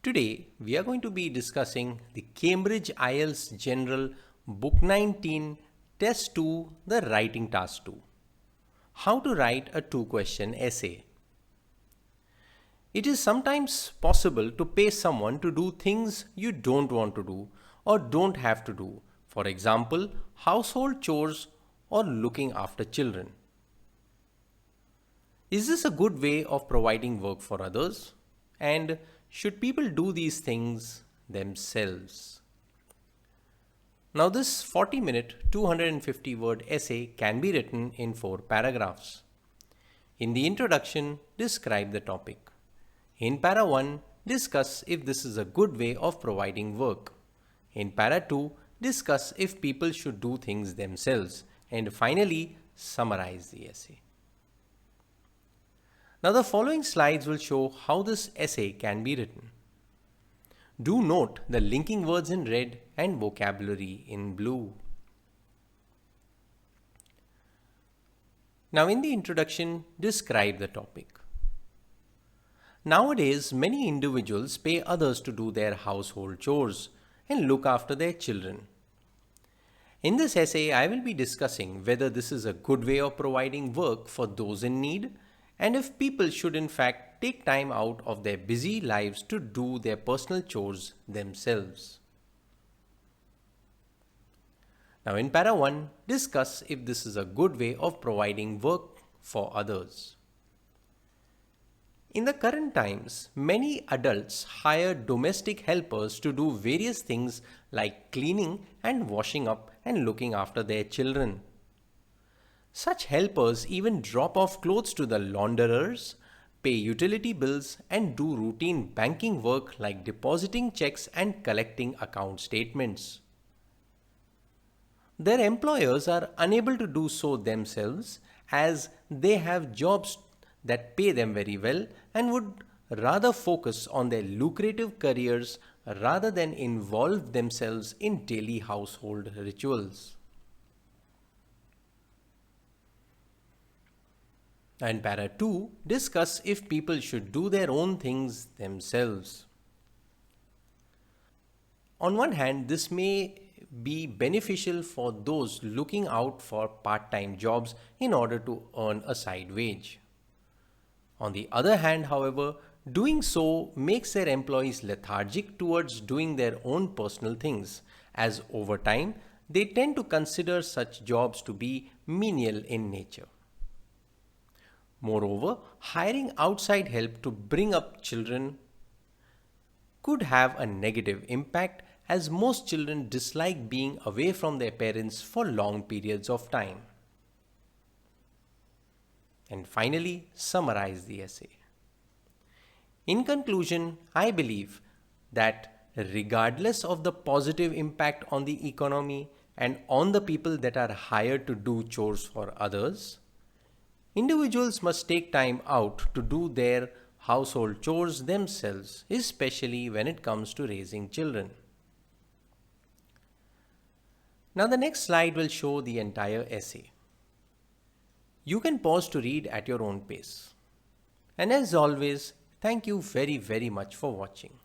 Today, we are going to be discussing the Cambridge IELTS General Book 19 Test 2, the Writing Task 2. How to write a 2-question essay. It is sometimes possible to pay someone to do things you don't want to do or don't have to do. For example, household chores or looking after children. Is this a good way of providing work for others? And should people do these things themselves? Now, this 40-minute, 250-word essay can be written in 4 paragraphs. In the introduction, describe the topic. In para 1, discuss if this is a good way of providing work. In para 2, discuss if people should do things themselves. And finally, summarize the essay. Now the following slides will show how this essay can be written. Do note the linking words in red and vocabulary in blue. Now in the introduction, describe the topic. Nowadays, many individuals pay others to do their household chores and look after their children. In this essay, I will be discussing whether this is a good way of providing work for those in need, and if people should in fact take time out of their busy lives to do their personal chores themselves. Now in para 1, discuss if this is a good way of providing work for others. In the current times, many adults hire domestic helpers to do various things like cleaning and washing up and looking after their children. Such helpers even drop off clothes to the launderers, pay utility bills, and do routine banking work like depositing checks and collecting account statements. Their employers are unable to do so themselves as they have jobs that pay them very well and would rather focus on their lucrative careers rather than involve themselves in daily household rituals. And para 2, discuss if people should do their own things themselves. On one hand, this may be beneficial for those looking out for part-time jobs in order to earn a side wage. On the other hand, however, doing so makes their employees lethargic towards doing their own personal things, as over time they tend to consider such jobs to be menial in nature. Moreover, hiring outside help to bring up children could have a negative impact as most children dislike being away from their parents for long periods of time. And finally, summarize the essay. In conclusion, I believe that regardless of the positive impact on the economy and on the people that are hired to do chores for others, individuals must take time out to do their household chores themselves, especially when it comes to raising children. Now the next slide will show the entire essay. You can pause to read at your own pace. And as always, thank you very much for watching.